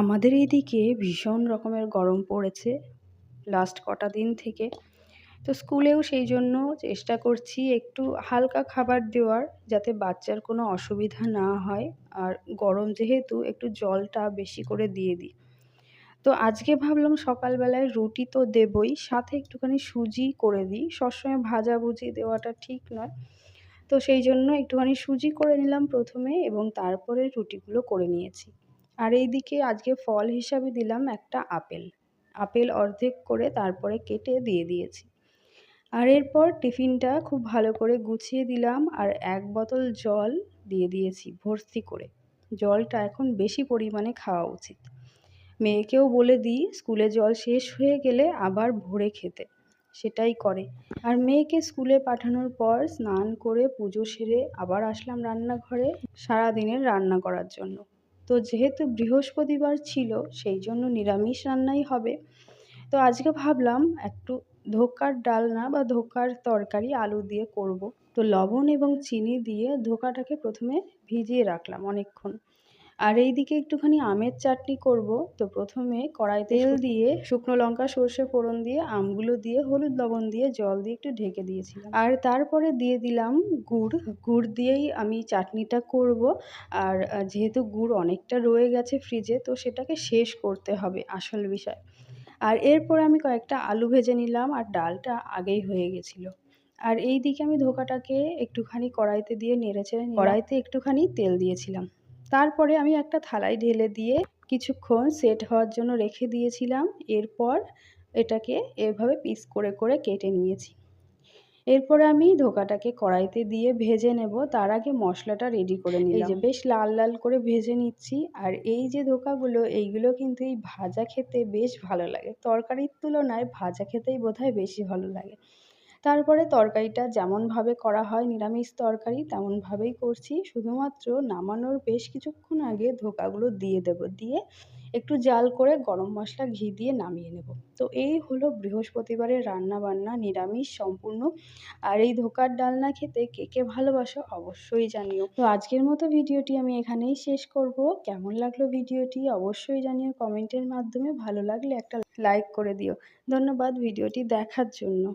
আমাদের এইদিকে ভীষণ রকমের গরম পড়েছে লাস্ট কটা দিন থেকে। তো স্কুলেও সেই জন্য চেষ্টা করছি একটু হালকা খাবার দেওয়ার, যাতে বাচ্চার কোনো অসুবিধা না হয়। আর গরম যেহেতু একটু জলটা বেশি করে দিয়ে দিই। তো আজকে ভাবলাম সকালবেলায় রুটি তো দেবই, সাথে একটুখানি সুজি করে দিই। সবসময় ভাজাভুজি দেওয়াটা ঠিক নয়। তো সেই জন্য একটুখানি সুজি করে নিলাম প্রথমে, এবং তারপরে রুটিগুলো করে নিয়েছি। আর এইদিকে আজকে ফল হিসাবে দিলাম একটা আপেল। আপেল অর্ধেক করে তারপরে কেটে দিয়ে দিয়েছি। আর এরপর টিফিনটা খুব ভালো করে গুছিয়ে দিলাম, আর 1 বোতল জল দিয়ে দিয়েছি ভর্তি করে। জলটা এখন বেশি পরিমাণে খাওয়া উচিত। মেয়েকেও বলে দিই স্কুলে জল শেষ হয়ে গেলে আবার ভরে খেতে, সেটাই করে। আর মেয়েকে স্কুলে পাঠানোর পর স্নান করে পুজো সেরে আবার আসলাম রান্নাঘরে সারাদিনের রান্না করার জন্য। তো যেহেতু বৃহস্পতিবার ছিল, সেই জন্য নিরামিষ রান্নাই হবে। তো আজকে ভাবলাম একটু ধোকার ডালনা বা ধোকার তরকারি আলু দিয়ে করব। তো লবণ এবং চিনি দিয়ে ধোকাটাকে প্রথমে ভিজিয়ে রাখলাম অনেকক্ষণ। আর এইদিকে একটুখানি আমের চাটনি করব। তো প্রথমে কড়াইতে তেল দিয়ে শুকনো লঙ্কা সর্ষে ফোড়ন দিয়ে আমগুলো দিয়ে হলুদ লবণ দিয়ে জল দিয়ে একটু ঢেকে দিয়েছিলাম। আর তারপরে দিয়ে দিলাম গুড়। গুড় দিয়েই আমি চাটনিটা করব। আর যেহেতু গুড় অনেকটা রয়ে গেছে ফ্রিজে, তো সেটাকে শেষ করতে হবে আসল বিষয়। আর এরপর আমি কয়েকটা আলু ভেজে নিলাম, আর ডালটা আগেই হয়ে গেছিলো। আর এই দিকে আমি ধোকাটাকে একটুখানি কড়াইতে দিয়ে নেড়েচেড়ে কড়াইতে একটুখানি তেল দিয়েছিলাম। তারপরে আমি একটা থালায় ঢেলে দিয়ে কিছুক্ষণ সেট হওয়ার জন্য রেখে দিয়েছিলাম। এরপর এটাকে এভাবে পিস করে করে কেটে নিয়েছি। এরপরে আমি ধোকাটাকে কড়াইতে দিয়ে ভেজে নেব। তার আগে মশলাটা রেডি করে নিলাম। এই যে বেশ লাল লাল করে ভেজে নিচ্ছি। আর এই যে ধোকাগুলো, এইগুলো কিন্তু এই ভাজা খেতে বেশ ভালো লাগে। তরকারির তুলনায় ভাজা খেতেই বোধহয় বেশি ভালো লাগে। তারপরে তরকারিটা যেমনভাবে করা হয় নিরামিষ তরকারি, তেমনভাবেই করছি। শুধুমাত্র নামানোর বেশ কিছুক্ষণ আগে ধোকাগুলো দিয়ে দেব। দিয়ে একটু জাল করে গরম মশলা ঘি দিয়ে নামিয়ে নেব। তো এই হলো বৃহস্পতিবারের রান্নাবান্না, নিরামিষ সম্পূর্ণ। আর এই ধোকার ডালনা খেতে কে কে ভালোবাসো অবশ্যই জানিও। তো আজকের মতো ভিডিওটি আমি এখানেই শেষ করব। কেমন লাগলো ভিডিওটি অবশ্যই জানিও কমেন্টের মাধ্যমে। ভালো লাগলে একটা লাইক করে দিও। ধন্যবাদ ভিডিওটি দেখার জন্য।